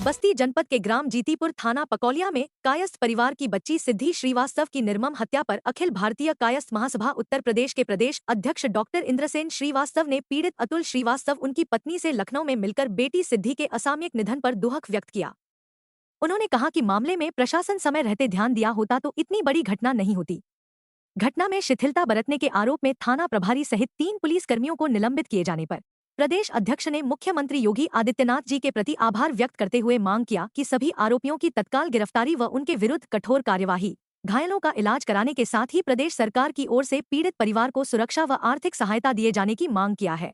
बस्ती जनपद के ग्राम जीतीपुर थाना पकौलिया में कायस्थ परिवार की बच्ची सिद्धि श्रीवास्तव की निर्मम हत्या पर अखिल भारतीय कायस्थ महासभा उत्तर प्रदेश के प्रदेश अध्यक्ष डॉक्टर इंद्रसेन श्रीवास्तव ने पीड़ित अतुल श्रीवास्तव उनकी पत्नी से लखनऊ में मिलकर बेटी सिद्धि के असामयिक निधन पर दुख व्यक्त किया। उन्होंने कहा कि मामले में प्रशासन समय रहते ध्यान दिया होता तो इतनी बड़ी घटना नहीं होती। घटना में शिथिलता बरतने के आरोप में थाना प्रभारी सहित 3 पुलिसकर्मियों को निलंबित किए जाने पर प्रदेश अध्यक्ष ने मुख्यमंत्री योगी आदित्यनाथ जी के प्रति आभार व्यक्त करते हुए मांग किया कि सभी आरोपियों की तत्काल गिरफ्तारी व उनके विरुद्ध कठोर कार्यवाही, घायलों का इलाज कराने के साथ ही प्रदेश सरकार की ओर से पीड़ित परिवार को सुरक्षा व आर्थिक सहायता दिए जाने की मांग किया है।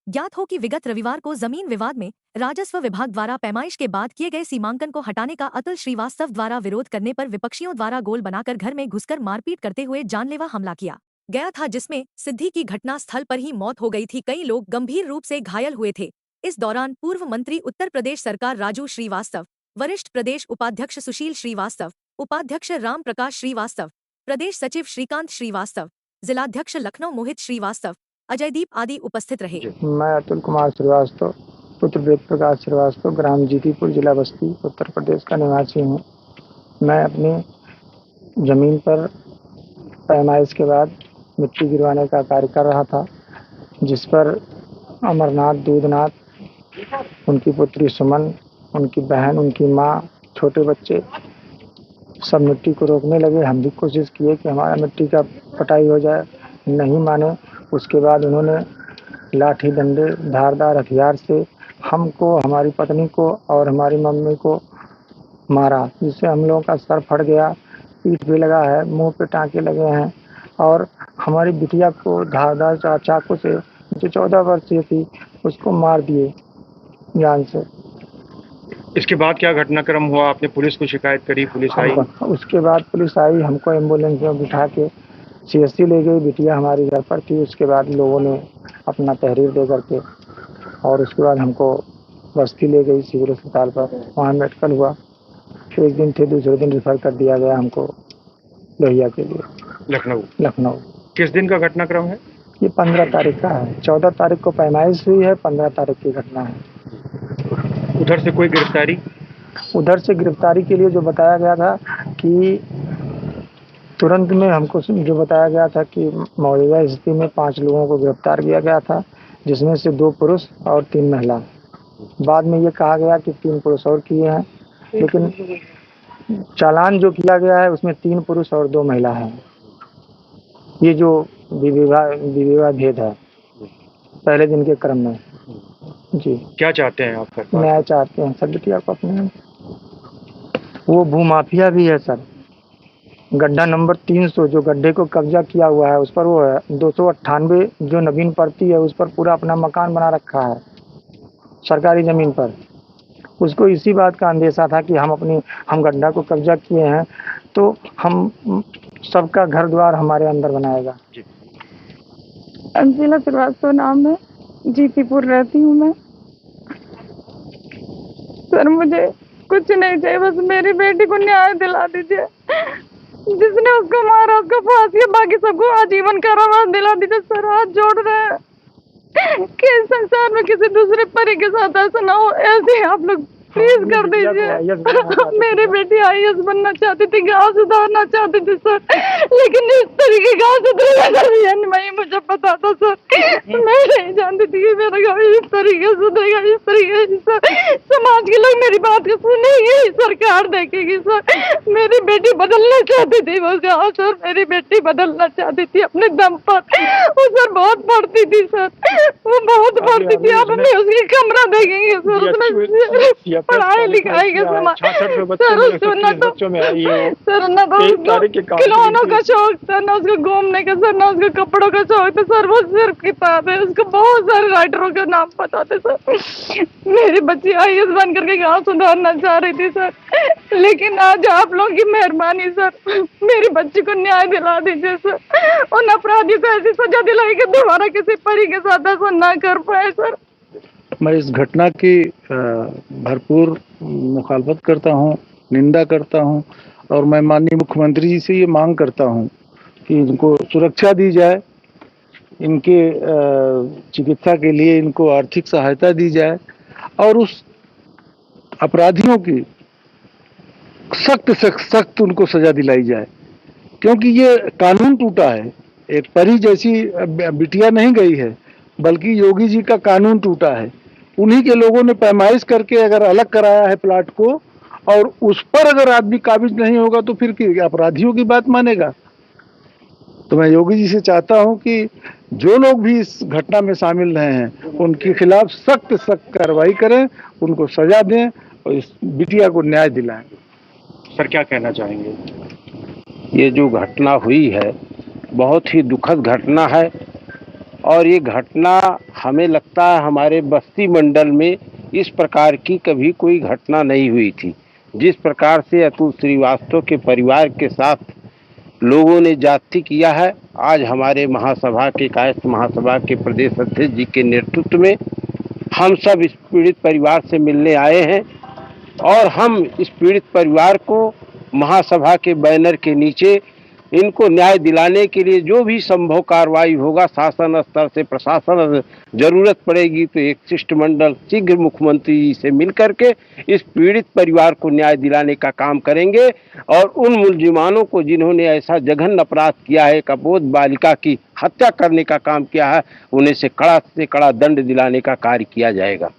ज्ञात हो कि विगत रविवार को जमीन विवाद में राजस्व विभाग द्वारा पैमाइश के बाद किए गए सीमांकन को हटाने का अतुल श्रीवास्तव द्वारा विरोध करने पर विपक्षियों द्वारा गोल बनाकर घर में घुसकर मारपीट करते हुए जानलेवा हमला किया गया था, जिसमें सिद्धि की घटना स्थल पर ही मौत हो गई थी। कई लोग गंभीर रूप से घायल हुए थे। इस दौरान पूर्व मंत्री उत्तर प्रदेश सरकार राजू श्रीवास्तव, वरिष्ठ प्रदेश उपाध्यक्ष सुशील श्रीवास्तव, उपाध्यक्ष राम प्रकाश श्रीवास्तव, प्रदेश सचिव श्रीकांत श्रीवास्तव, जिलाध्यक्ष लखनऊ मोहित श्रीवास्तव, अजयदीप आदि उपस्थित रहे। मैं अतुल कुमार श्रीवास्तव, पुत्र वेद प्रकाश श्रीवास्तव, ग्राम जीतीपुर, जिला बस्ती, उत्तर प्रदेश का निवासी हूँ। मैं अपनी जमीन पर पैमाइश के बाद मिट्टी गिरवाने का कार्य कर रहा था, जिस पर अमरनाथ, दूधनाथ, उनकी पुत्री सुमन, उनकी बहन, उनकी माँ, छोटे बच्चे सब मिट्टी को रोकने लगे। हम भी कोशिश किए कि हमारा मिट्टी का पटाई हो जाए, नहीं माने। उसके बाद उन्होंने लाठी डंडे धारदार हथियार से हमको, हमारी पत्नी को और हमारी मम्मी को मारा, जिससे हम लोगों का सर फट गया, पीठ भी लगा है, मुंह पे टाँके लगे हैं और हमारी बिटिया को धारदार चाकू से, जो 14 वर्षीय थी, उसको मार दिए जान से। इसके बाद क्या घटनाक्रम हुआ? आपने पुलिस को शिकायत करी? पुलिस आई? उसके बाद पुलिस आई, हमको एम्बुलेंस में बिठा के CSC ले गई। बिटिया हमारी घर पर थी। उसके बाद लोगों ने अपना तहरीर दे करके और उसके बाद हमको बस्ती ले गई सिविल अस्पताल पर, वहाँ मेडिकल हुआ। एक दिन थे, दूसरे दिन रेफर कर दिया गया हमको लोहिया के लिए, लखनऊ। किस दिन का घटनाक्रम है? ये 15 तारीख का है। 14 तारीख को पैमाइश हुई है, 15 तारीख की घटना है। उधर से कोई गिरफ्तारी? उधर से गिरफ्तारी के लिए जो बताया गया था कि तुरंत में हमको जो बताया गया था कि मौजूदा स्थिति में 5 लोगों को गिरफ्तार किया गया था, जिसमें से 2 पुरुष और 3 महिला। बाद में ये कहा गया कि 3 पुरुष और किए हैं, लेकिन चालान जो किया गया है उसमें 3 पुरुष और 2 महिला हैं। ये जो विवाद भेद है पहले दिन के क्रम में। जी, क्या चाहते हैं आप? न्याय चाहते हैं सर बिटिया को अपने। वो भूमाफिया भी है सर। गड्ढा नंबर 300 जो गड्ढे को कब्जा किया हुआ है, उस पर वो है 298 जो नवीन पड़ती है, उस पर पूरा अपना मकान बना रखा है सरकारी ज़मीन पर। उसको इसी बात का अंदेशा था कि हम गड्ढा को कब्जा किए हैं तो हम सबका घर द्वार हमारे अंदर बनाएगा। अंजिला श्रीवास्तव नाम है, जीतीपुर रहती हूँ मैं। सर मुझे कुछ नहीं चाहिए, बस मेरी बेटी को न्याय दिला दीजिए। जिसने उसको मारा उसको फांसी, बाकी सबको आजीवन कारावास दिला दीजिए। सर हाथ जोड़ रहे हैं कि संसार में किसी दूसरे परी के साथ ऐसा ना हो, ऐसे आप लोग प्लीज कर दीजिए। मेरी बेटी IAS बनना चाहती थी, गाँव सुधारना चाहती थी सर, लेकिन इस तरीके गाँव सुधरेगा नहीं मुझे पता था सर। मैं नहीं जानती थी कि मेरा गाँव इस तरीके सुधरेगा, इस तरीके से समाज के लोग मेरी बात को सुनेंगे, सरकार देखेगी सर। मेरी बेटी बदलना चाहती थी वो गाँव सर, मेरी बेटी बदलना चाहती थी अपने दम पर। वो सर बहुत पढ़ती थी सर, वो बहुत पढ़ती थी। आप हमें उसकी कमरा देखेंगे सर, उसमें पढ़ाई लिखाई के सर, उसको न तो खिलौनों का शौक था, न उसको घूमने का सर, न उसको कपड़ों का शौक था सर। वो सिर्फ किताब है, उसको बहुत सारे राइटरों का नाम पता था सर। मेरी बच्ची IAS बन करके गाँव सुधारना चाह रही थी सर, लेकिन आज आप लोगों की मेहरबानी सर, मेरी बच्ची को न्याय दिला दीजिए सर। उन अपराधियों को ऐसी सजा दिलाई कि दोबारा किसी परी के साथ ऐसा ना कर पाए सर। मैं इस घटना की भरपूर मुखालफत करता हूं, निंदा करता हूं और मैं माननीय मुख्यमंत्री जी से ये मांग करता हूं कि इनको सुरक्षा दी जाए इनके चिकित्सा के लिए इनको आर्थिक सहायता दी जाए और उस अपराधियों की सख्त से सख्त उनको सजा दिलाई जाए, क्योंकि ये कानून टूटा है। एक परी जैसी बिटिया नहीं गई है, बल्कि योगी जी का कानून टूटा है। उन्हीं के लोगों ने पैमाइश करके अगर अलग कराया है प्लाट को, और उस पर अगर आदमी काबिज नहीं होगा तो फिर अपराधियों की बात मानेगा। तो मैं योगी जी से चाहता हूं कि जो लोग भी इस घटना में शामिल रहे हैं उनके खिलाफ सख्त सख्त कार्रवाई करें, उनको सजा दें और इस बिटिया को न्याय दिलाएं। सर क्या कहना चाहेंगे? ये जो घटना हुई है बहुत ही दुखद घटना है, और ये घटना हमें लगता है हमारे बस्ती मंडल में इस प्रकार की कभी कोई घटना नहीं हुई थी। जिस प्रकार से अतुल श्रीवास्तव के परिवार के साथ लोगों ने जाति किया है, आज हमारे महासभा के कायस्थ महासभा के प्रदेश अध्यक्ष जी के नेतृत्व में हम सब इस पीड़ित परिवार से मिलने आए हैं, और हम इस पीड़ित परिवार को महासभा के बैनर के नीचे इनको न्याय दिलाने के लिए जो भी संभव कार्रवाई होगा शासन स्तर से, प्रशासन जरूरत पड़ेगी तो एक शिष्टमंडल शीघ्र मुख्यमंत्री जी से मिलकर के इस पीड़ित परिवार को न्याय दिलाने का काम करेंगे, और उन मुलजिमानों को जिन्होंने ऐसा जघन्य अपराध किया है, एक अबोध बालिका की हत्या करने का काम किया है, उन्हें से कड़ा दंड दिलाने का कार्य किया जाएगा।